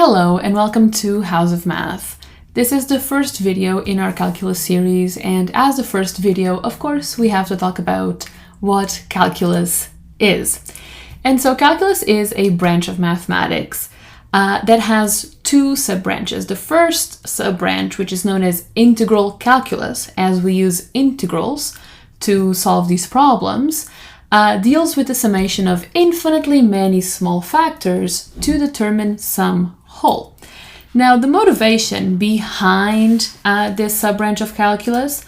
Hello and welcome to House of Math. This is the first video in our calculus series, and as the first video, of course, we have to talk about what calculus is. And so calculus is a branch of mathematics that has two sub-branches. The first sub-branch, which is known as integral calculus, as we use integrals to solve these problems, deals with the summation of infinitely many small factors to determine some whole. Now, the motivation behind this sub-branch of calculus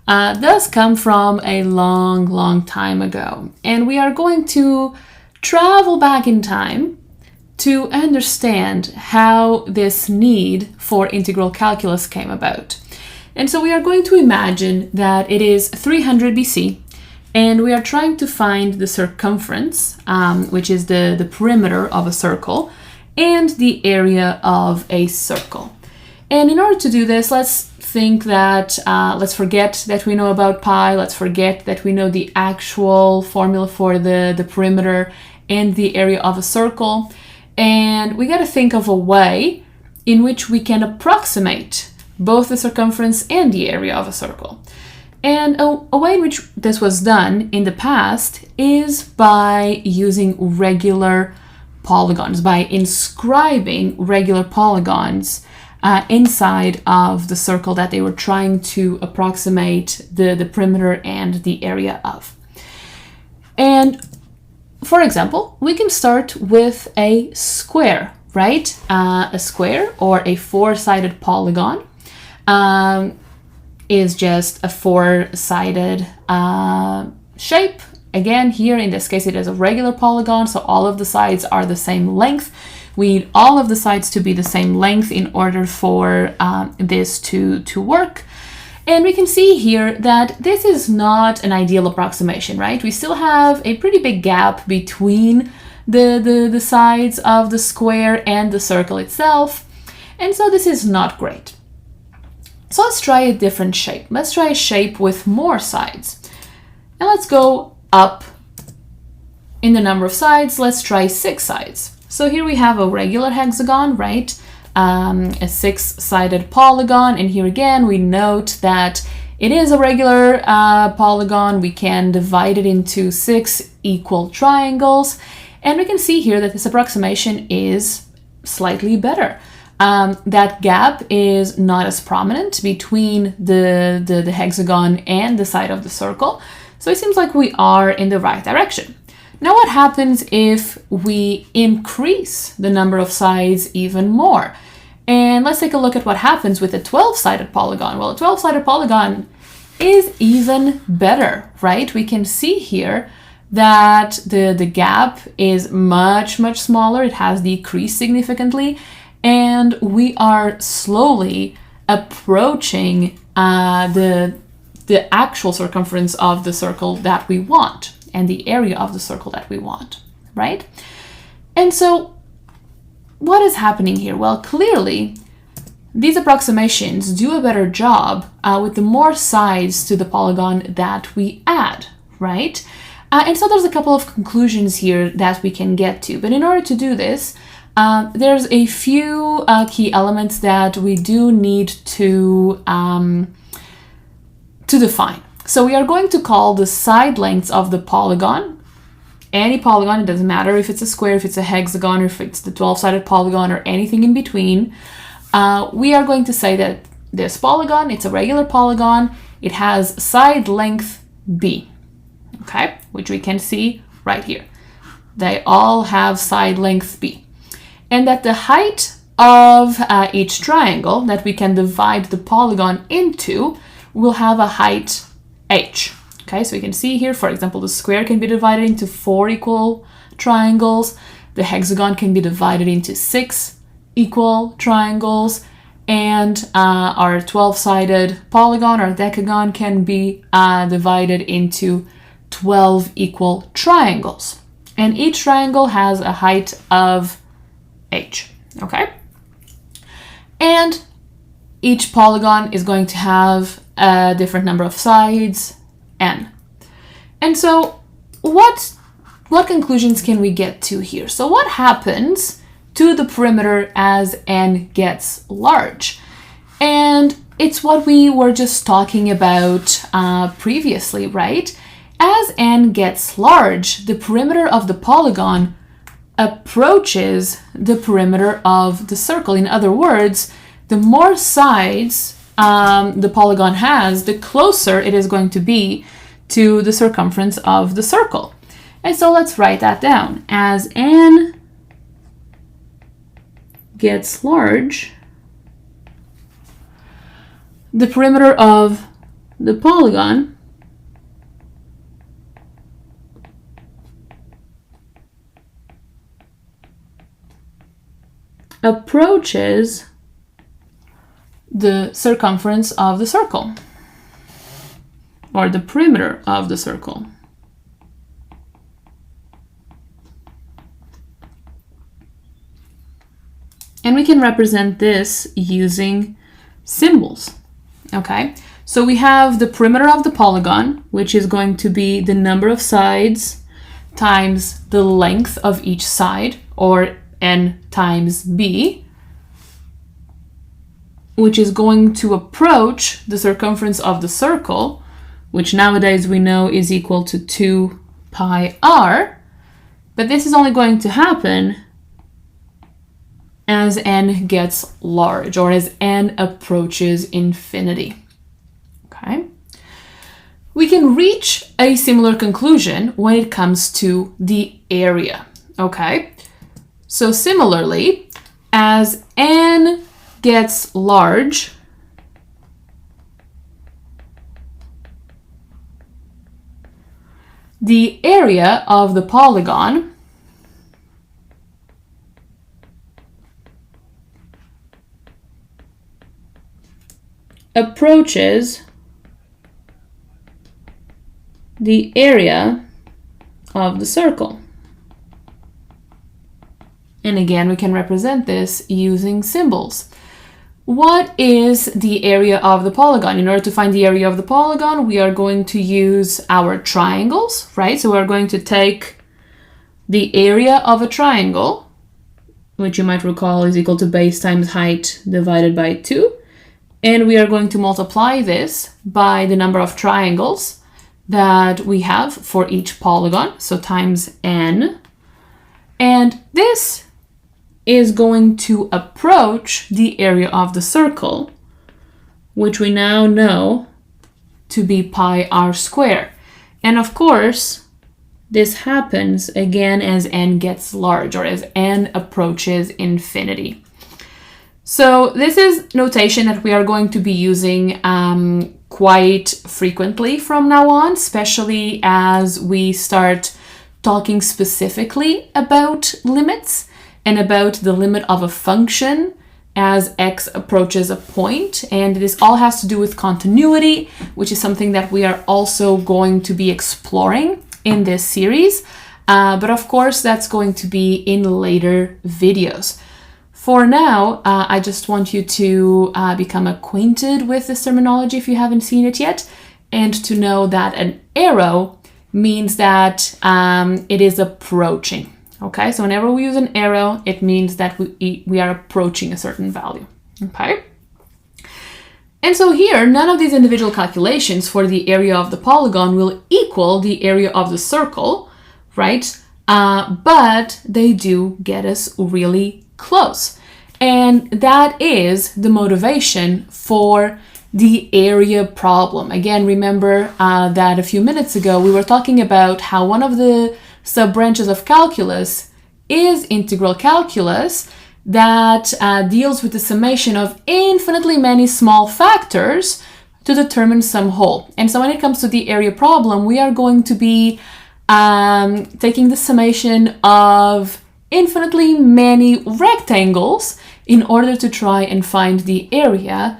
does come from a long time ago. And we are going to travel back in time to understand how this need for integral calculus came about. And so we are going to imagine that it is 300 BC, and we are trying to find the circumference, which is the perimeter of a circle, and the area of a circle. And in order to do this, let's think that, let's forget that we know about pi, let's forget that we know the actual formula for the perimeter and the area of a circle, and we got to think of a way in which we can approximate both the circumference and the area of a circle. And a way in which this was done in the past is by using regular polygons, by inscribing regular polygons inside of the circle that they were trying to approximate the perimeter and the area of. And for example, we can start with a square, right? A square or a four-sided polygon is just a four-sided shape. Again, here in this case, it is a regular polygon, so all of the sides are the same length. We need all of the sides to be the same length in order for this to work. And we can see here that this is not an ideal approximation, right? We still have a pretty big gap between the sides of the square and the circle itself. And so this is not great. So let's try a different shape. Let's try a shape with more sides. And let's go up in the number of sides. Let's try 6 sides. So here we have a regular hexagon, right? A 6-sided polygon. And here again, we note that it is a regular polygon. We can divide it into 6 equal triangles. And we can see here that this approximation is slightly better. That gap is not as prominent between the hexagon and the side of the circle. So it seems like we are in the right direction. Now, what happens if we increase the number of sides even more? And let's take a look at what happens with a 12-sided polygon. Well, a 12-sided polygon is even better, right? We can see here that the gap is much smaller. It has decreased significantly. And we are slowly approaching the actual circumference of the circle that we want and the area of the circle that we want, right? And so what is happening here? Well, clearly, these approximations do a better job with the more sides to the polygon that we add, right? And so there's a couple of conclusions here that we can get to. But in order to do this, there's a few key elements that we do need to define. So we are going to call the side lengths of the polygon, any polygon, it doesn't matter if it's a square, if it's a hexagon, or if it's the 12-sided polygon or anything in between. We are going to say that this polygon, it's a regular polygon, it has side length B, okay, which we can see right here. They all have side length B. And that the height of each triangle that we can divide the polygon into will have a height h. Okay, so we can see here, for example, the square can be divided into 4 equal triangles. The hexagon can be divided into 6 equal triangles. And our 12-sided polygon, or decagon, can be divided into 12 equal triangles. And each triangle has a height of h, okay? And each polygon is going to have a different number of sides, n. And so what conclusions can we get to here? So what happens to the perimeter as n gets large. And it's what we were just talking about previously, right? As n gets large, the perimeter of the polygon approaches the perimeter of the circle. In other words, the more sides the polygon has, the closer it is going to be to the circumference of the circle. And so let's write that down. As n gets large, the perimeter of the polygon approaches the circumference of the circle, or the perimeter of the circle. And we can represent this using symbols. Okay, so we have the perimeter of the polygon, which is going to be the number of sides times the length of each side, or n times b, which is going to approach the circumference of the circle, which nowadays we know is equal to 2 pi r, but this is only going to happen as n gets large, or as n approaches infinity. Okay? We can reach a similar conclusion when it comes to the area. Okay? So similarly, as n gets large, the area of the polygon approaches the area of the circle. And again, we can represent this using symbols. What is the area of the polygon? In order to find the area of the polygon, we are going to use our triangles, right? So we're going to take the area of a triangle, which you might recall is equal to base times height divided by 2. And we are going to multiply this by the number of triangles that we have for each polygon, so times n. And this is going to approach the area of the circle, which we now know to be pi r squared. And of course, this happens again as n gets large, or as n approaches infinity. So this is notation that we are going to be using quite frequently from now on, especially as we start talking specifically about limits and about the limit of a function as x approaches a point. And this all has to do with continuity, which is something that we are also going to be exploring in this series. But of course, that's going to be in later videos. For now, I just want you to become acquainted with this terminology if you haven't seen it yet, and to know that an arrow means that it is approaching. Okay, so whenever we use an arrow, it means that we are approaching a certain value. Okay, and so here, none of these individual calculations for the area of the polygon will equal the area of the circle, right? But they do get us really close. And that is the motivation for the area problem. Again, remember that a few minutes ago we were talking about how one of the sub-branches of calculus is integral calculus that deals with the summation of infinitely many small factors to determine some whole. And so when it comes to the area problem, we are going to be taking the summation of infinitely many rectangles in order to try and find the area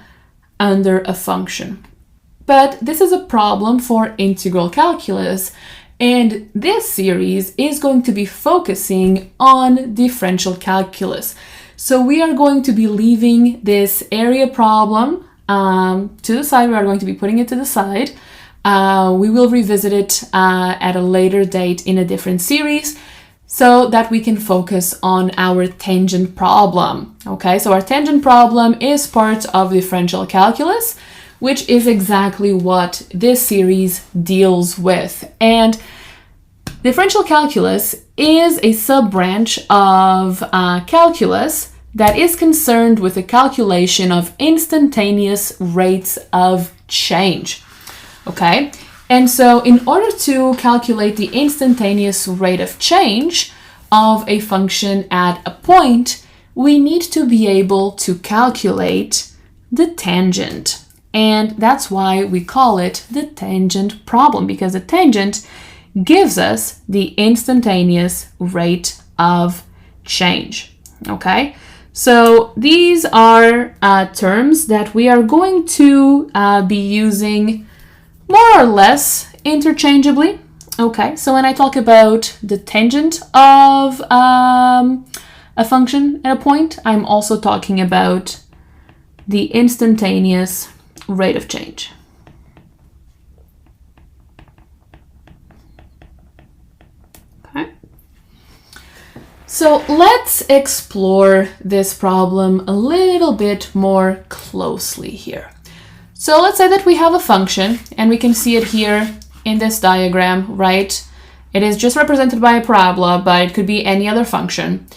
under a function. But this is a problem for integral calculus, and this series is going to be focusing on differential calculus. So we are going to be leaving this area problem to the side. We are going to be putting it to the side. We will revisit it at a later date in a different series. so that we can focus on our tangent problem. Okay, so our tangent problem is part of differential calculus, which is exactly what this series deals with. And differential calculus is a sub-branch of calculus that is concerned with the calculation of instantaneous rates of change. Okay, and so in order to calculate the instantaneous rate of change of a function at a point, we need to be able to calculate the tangent. And that's why we call it the tangent problem, because the tangent gives us the instantaneous rate of change. Okay, so these are terms that we are going to be using more or less interchangeably. Okay, so when I talk about the tangent of a function at a point, I'm also talking about the instantaneous rate of change. Okay, so let's explore this problem a little bit more closely here. So let's say that we have a function, and we can see it here in this diagram, right? It is just represented by a parabola, but it could be any other function.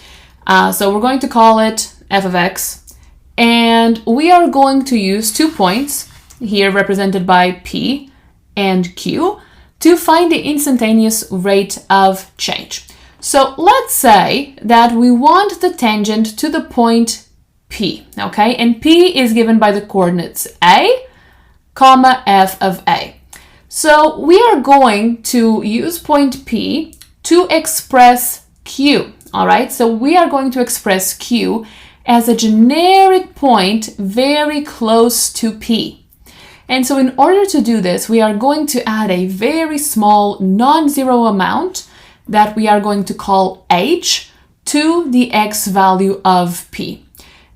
So we're going to call it f of x, and we are going to use 2 points, here represented by p and q, to find the instantaneous rate of change. So let's say that we want the tangent to the point P, okay? And P is given by the coordinates a, comma, f of a. So we are going to use point P to express Q, all right? So we are going to express Q as a generic point very close to P. And so in order to do this, we are going to add a very small non-zero amount that we are going to call h to the x value of P.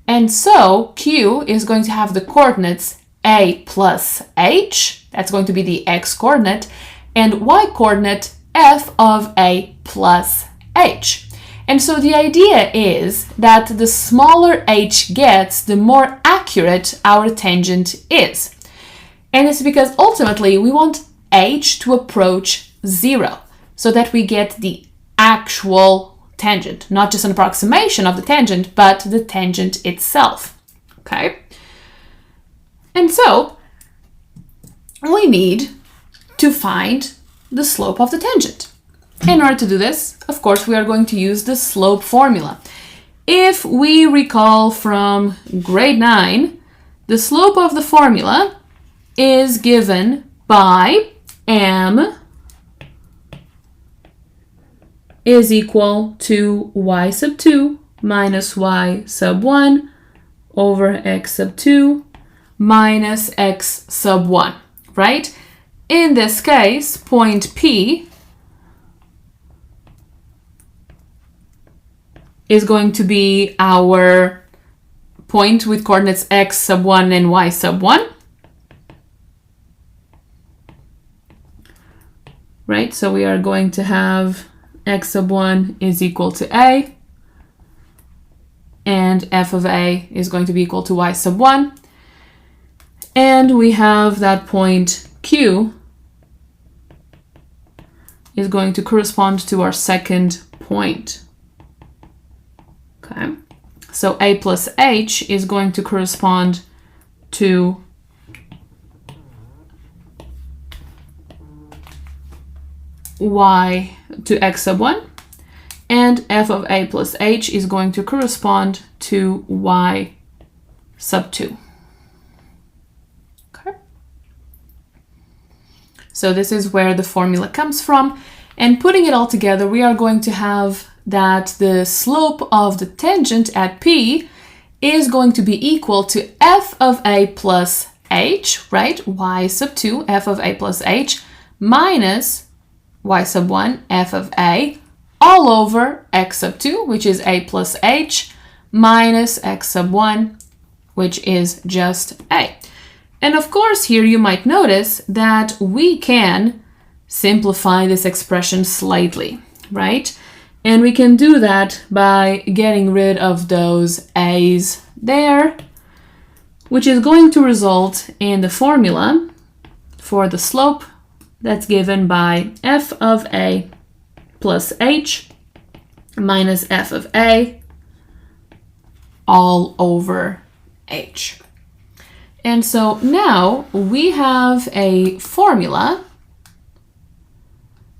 And so Q is going to have the coordinates a plus h, that's going to be the x coordinate, and y coordinate f of a plus h. And so the idea is that the smaller h gets, the more accurate our tangent is. And it's because ultimately we want h to approach 0 so that we get the actual tangent, not just an approximation of the tangent, but the tangent itself. Okay? And so we need to find the slope of the tangent. In order to do this, of course, we are going to use the slope formula. If we recall from grade 9, the slope of the formula is given by m is equal to y sub 2 minus y sub 1 over x sub 2 minus x sub 1, right? In this case, point P is going to be our point with coordinates x sub 1 and y sub 1. Right, so we are going to have x sub 1 is equal to a, and f of a is going to be equal to y sub 1. And we have that point Q is going to correspond to our second point. Okay, so a plus h is going to correspond to y to x sub 1, and f of a plus h is going to correspond to y sub 2. Okay, so this is where the formula comes from, and putting it all together, we are going to have that the slope of the tangent at P is going to be equal to f of a plus h, right? Y sub 2, f of a plus h, minus y sub 1, f of a, all over x sub 2, which is a plus h, minus x sub 1, which is just a. And of course, here you might notice that we can simplify this expression slightly, right? And we can do that by getting rid of those a's there, which is going to result in the formula for the slope that's given by f of a plus h minus f of a all over h. And so now we have a formula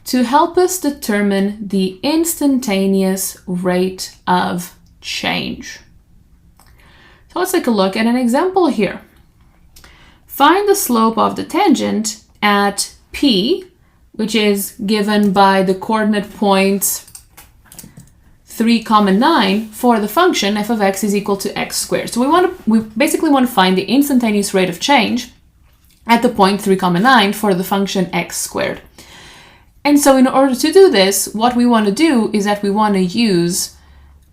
to help us determine the instantaneous rate of change. So let's take a look at an example here. Find the slope of the tangent at P, which is given by the coordinate points 3, 9 for the function f of x is equal to x squared. So we basically want to find the instantaneous rate of change at the point 3, 9 for the function x squared. And so in order to do this, what we want to do is that we want to use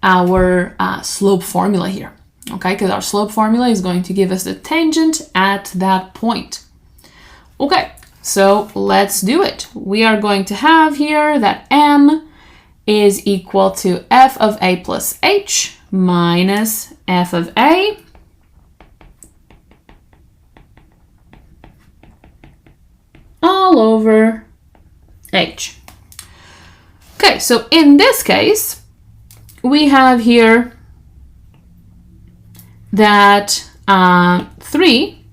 our slope formula here, okay? Because our slope formula is going to give us the tangent at that point. Okay, so let's do it. We are going to have here that m is equal to f of a plus h minus f of a all over h. Okay, so in this case, we have here that 3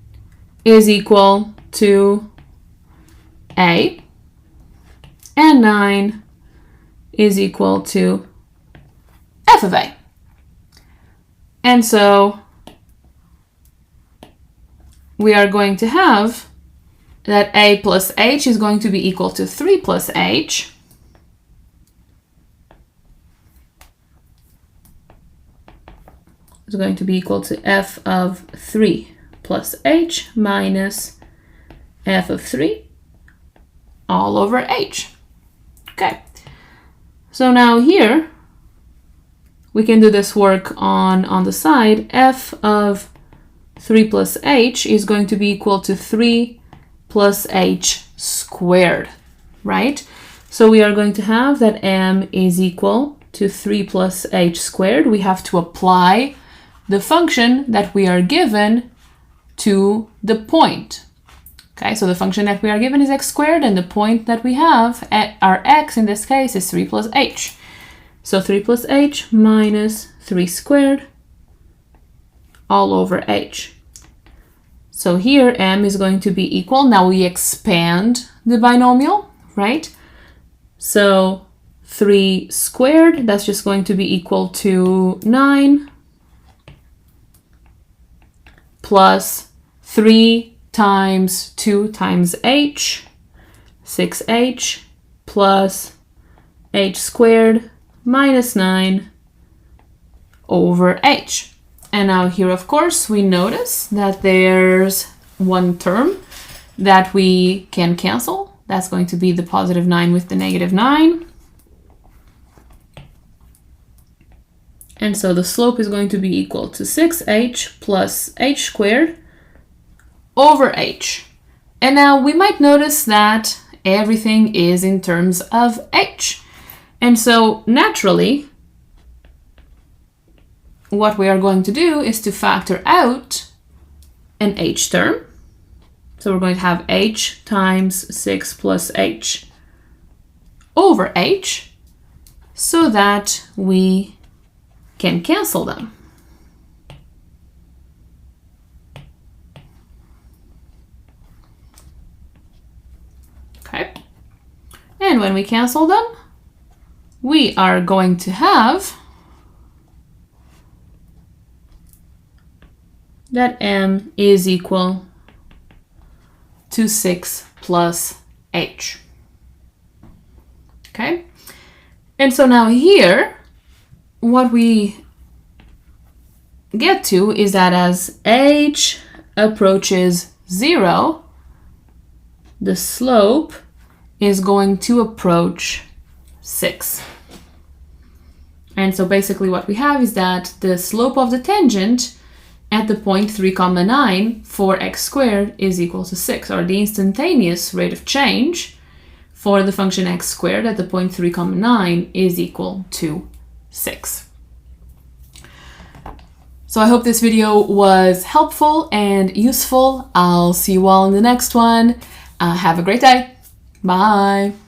is equal to a, and 9 is equal to f of a. And so we are going to have that a plus h is going to be equal to 3 plus h. Is going to be equal to f of 3 plus h minus f of 3 all over h. Okay, so now here we can do this work on the side. F of 3 plus h is going to be equal to 3 plus h squared, right? So we are going to have that m is equal to 3 plus h squared. We have to apply the function that we are given to the point. Okay, so the function that we are given is x squared, and the point that we have, at our x in this case, is 3 plus h. So 3 plus h minus 3 squared all over h. So here m is going to be equal. Now we expand the binomial, right? So 3 squared, that's just going to be equal to 9 plus 3 times 2 times h, 6h plus h squared minus 9 over h. And now here, of course, we notice that there's one term that we can cancel. That's going to be the positive 9 with the negative 9. And so the slope is going to be equal to 6h plus h squared over h. And now we might notice that everything is in terms of h. And so naturally, what we are going to do is to factor out an h term. So we're going to have h times 6 plus h over h so that we can cancel them. Okay. And when we cancel them, we are going to have that m is equal to 6 plus h. Okay? And so now here, what we get to is that as h approaches 0, the slope is going to approach 6. And so basically what we have is that the slope of the tangent at the point 3, 9 for x squared is equal to 6, or the instantaneous rate of change for the function x squared at the point 3, 9 is equal to 6. So I hope this video was helpful and useful. I'll see you all in the next one. Have a great day. Bye.